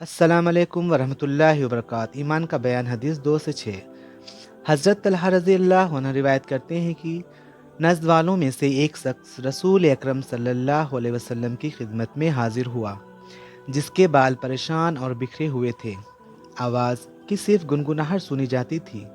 अस्सलाम वालेकुम वरहमतुल्लाहि वबरकात। ईमान का बयान हदीस 2 से 6। हज़रत तलहा रज़ी अल्लाह अन्हु रिवायत करते हैं कि नज़द वालों में से एक शख्स रसूल अकरम सल्लल्लाहु अलैहि वसल्लम की खिदमत में हाजिर हुआ, जिसके बाल परेशान और बिखरे हुए थे। आवाज़ की सिर्फ गुनगुनाहट सुनी जाती थी।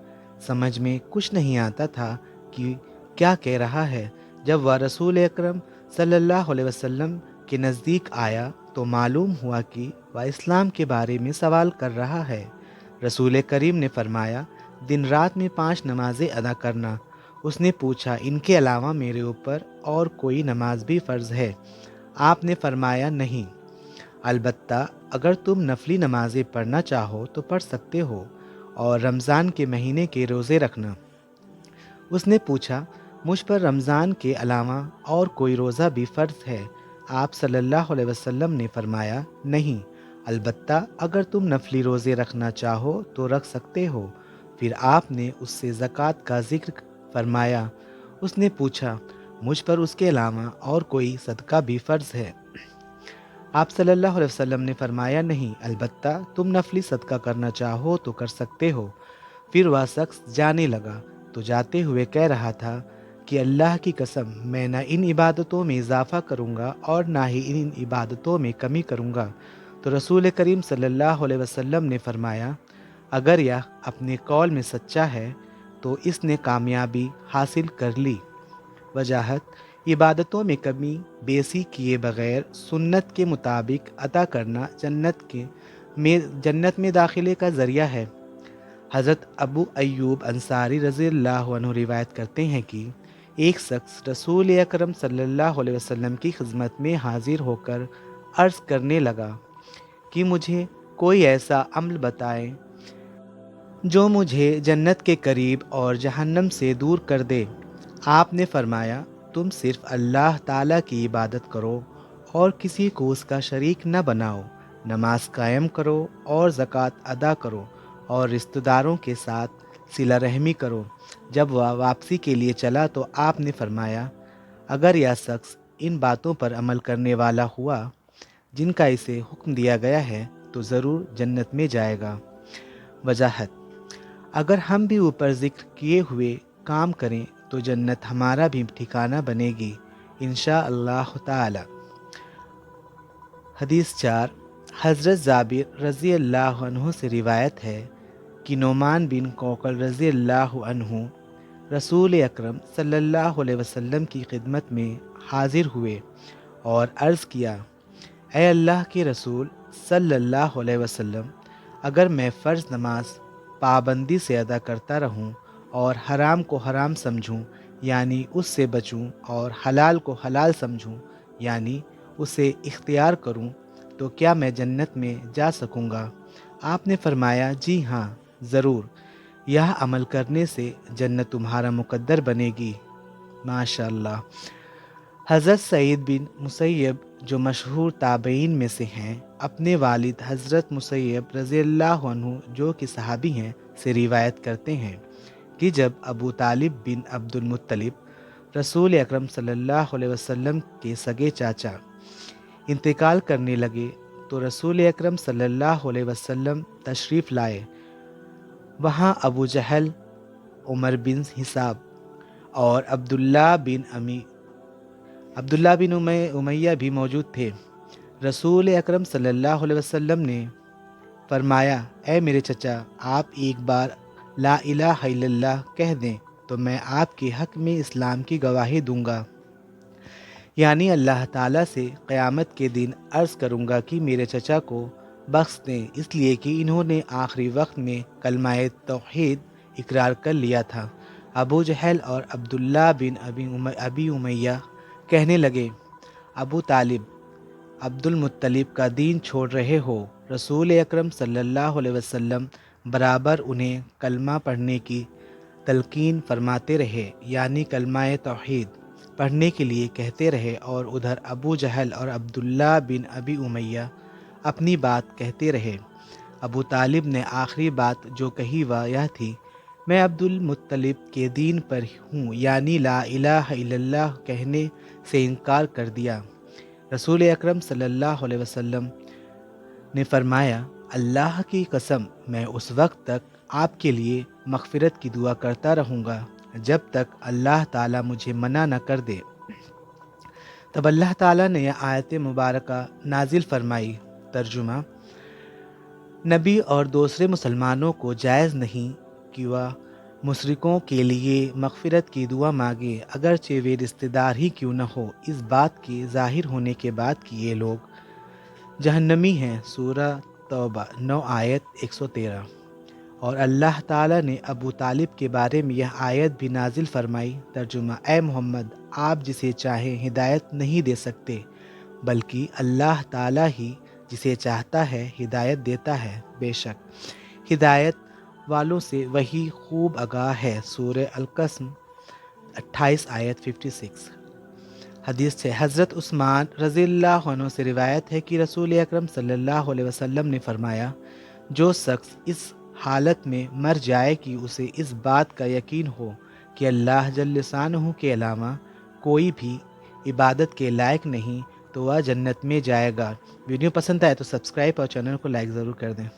समझ में कुछ नहीं आता था कि क्या कह रहा है। जब वह रसूल अकरम सल्लल्लाहु अलैहि वसल्लम के नज़दीक आया तो मालूम हुआ कि वह इस्लाम के बारे में सवाल कर रहा है। रसूल करीम ने फरमाया, दिन रात में 5 नमाजें अदा करना। उसने पूछा, इनके अलावा मेरे ऊपर और कोई नमाज भी फ़र्ज़ है? आपने फरमाया, नहीं, अलबत्ता अगर तुम नफली नमाजें पढ़ना चाहो तो पढ़ सकते हो, और रमज़ान के महीने के रोज़े रखना। उसने पूछा, मुझ पर रमज़ान के अलावा और कोई रोज़ा भी फ़र्ज़ है? आप सल्लल्लाहु अलैहि वसल्लम ने फरमाया, नहीं, अलबत्ता अगर तुम नफली रोज़े रखना चाहो तो रख सकते हो। फिर आपने उससे ज़कात का ज़िक्र फरमाया। उसने पूछा, मुझ पर उसके अलावा और कोई सदका भी फ़र्ज़ है? आप सल्लल्लाहु अलैहि वसल्लम ने फरमाया, नहीं, अलबत्ता तुम नफली सदका करना चाहो तो कर सकते हो। फिर वह शख्स जाने लगा तो जाते हुए कह रहा था कि अल्लाह की कसम, मैं न इन इबादतों में इजाफ़ा करूँगा और ना ही इन इबादतों में कमी करूँगा। तो रसूल करीम सल्लल्लाहु अलैहि वसल्लम ने फरमाया, अगर यह अपने कौल में सच्चा है तो इसने कामयाबी हासिल कर ली। वजाहत, इबादतों में कमी बेसी किए बगैर सुन्नत के मुताबिक अता करना जन्नत में दाखिले का ज़रिया है। हज़रत अबू अय्यूब अंसारी रज़ियल्लाहु अन्हु रिवायत करते हैं कि एक शख्स रसूल अकरम सल्लल्लाहु अलैहि वसल्लम की खिदमत में हाजिर होकर अर्ज़ करने लगा कि मुझे कोई ऐसा अमल बताएं जो मुझे जन्नत के करीब और जहन्नम से दूर कर दे। आपने फरमाया, तुम सिर्फ अल्लाह ताला की इबादत करो और किसी को उसका शरीक न बनाओ, नमाज कायम करो और ज़कात अदा करो, और रिश्तेदारों के साथ सिला रहमी करो। जब वह वापसी के लिए चला तो आपने फरमाया, अगर यह शख्स इन बातों पर अमल करने वाला हुआ जिनका इसे हुक्म दिया गया है तो ज़रूर जन्नत में जाएगा। वजाहत, अगर हम भी ऊपर ज़िक्र किए हुए काम करें तो जन्नत हमारा भी ठिकाना बनेगी, इंशा अल्लाह ताला। हदीस 4। हज़रत जाबिर रज़ी अल्लाह अन्हु से रिवायत है कि नोमान बिन कौकल रज़ी अल्लाह अन्हु रसूल अकरम सल्लल्लाहु अलैहि वसल्लम की खिदमत में हाजिर हुए और अर्ज़ किया, ए अल्लाह के रसूल सल्लल्लाहु अलैहि वसल्लम, अगर मैं फ़र्ज़ नमाज पाबंदी से अदा करता रहूं और हराम को हराम समझूं यानी उससे बचूं, और हलाल को हलाल समझूं यानी उसे इख्तियार करूं, तो क्या मैं जन्नत में जा सकूंगा? आपने फरमाया, जी हाँ, ज़रूर। यह अमल करने से जन्नत तुम्हारा मुकद्दर बनेगी। माशाअल्लाह। हज़रत सईद बिन मुसैयब, जो मशहूर ताबईन में से हैं, अपने वालिद हज़रत मुसैयब रज़ियल्लाहु अन्हु, जो कि सहाबी हैं, से रिवायत करते हैं कि जब अबू तालिब बिन अब्दुल मुत्तलिब रसूल अकरम सल्लल्लाहु अलैहि वसल्लम के सगे चाचा इंतकाल करने लगे तो रसूल अकरम सल्लल्लाहु अलैहि वसल्लम तशरीफ़ लाए। वहाँ अबू जहल, उमर बिन हिसाब और अब्दुल्ला बिन उमैया भी मौजूद थे। रसूल अकरम सल्लल्लाहु अलैहि वसल्लम ने फरमाया, ए मेरे चचा, आप एक बार ला इलाहा इल्लल्लाह कह दें तो मैं आपके हक़ में इस्लाम की गवाही दूंगा, यानी अल्लाह ताला से क़यामत के दिन अर्ज़ करूंगा कि मेरे चचा को बख्श दें, इसलिए कि इन्होंने आखिरी वक्त में कलमाए तौहीद इकरार कर लिया था। अबू जहल और अब्दुल्ला बिन अबी उमैया कहने लगे, अबू तालिब, अब्दुल मुत्तलिब का दीन छोड़ रहे हो। रसूल अकरम सल्लल्लाहु अलैहि वसल्लम बराबर उन्हें कलमा पढ़ने की तलकीन फरमाते रहे, यानी कलमाए तौहीद पढ़ने के लिए कहते रहे, और उधर अबू जहल और अब्दुल्ला बिन अबी उमैया अपनी बात कहते रहे। अबू तालिब ने आखिरी बात जो कही वह यह थी, मैं अब्दुल मुत्तलिब के दीन पर हूँ, यानी ला इलाहा इल्लल्लाह कहने से इनकार कर दिया। रसूल अकरम सल्लल्लाहु अलैहि वसल्लम ने फरमाया, اللہ کی قسم میں اس وقت تک آپ کے لیے مغفرت کی دعا کرتا رہوں گا جب تک اللہ تعالیٰ مجھے منع نہ کر دے۔ تب اللہ تعالیٰ نے یہ آیت مبارکہ نازل فرمائی۔ ترجمہ: نبی اور دوسرے مسلمانوں کو جائز نہیں کہ وہ مشرکوں کے لیے مغفرت کی دعا مانگے، اگرچہ وہ رشتہ دار ہی کیوں نہ ہو، اس بات کے ظاہر ہونے کے بعد کہ یہ لوگ جہنمی ہیں۔ سورہ توبہ 9 آیت 113۔ اور اللہ تعالیٰ نے ابو طالب کے بارے میں یہ آیت بھی نازل فرمائی۔ ترجمہ: اے محمد، آپ جسے چاہیں ہدایت نہیں دے سکتے، بلکہ اللہ تعالیٰ ہی جسے چاہتا ہے ہدایت دیتا ہے، بے شک ہدایت والوں سے وہی خوب آگاہ ہے۔ سورہ القصص 28 آیت 56۔ حدیث سے حضرت عثمان رضی اللہ عنہ سے روایت ہے کہ رسول اکرم صلی اللہ علیہ وسلم نے فرمایا، جو شخص اس حالت میں مر جائے کہ اسے اس بات کا یقین ہو کہ اللہ جل شانہ کے علاوہ کوئی بھی عبادت کے لائق نہیں، تو وہ جنت میں جائے گا۔ ویڈیو پسند آئے تو سبسکرائب اور چینل کو لائک ضرور کر دیں۔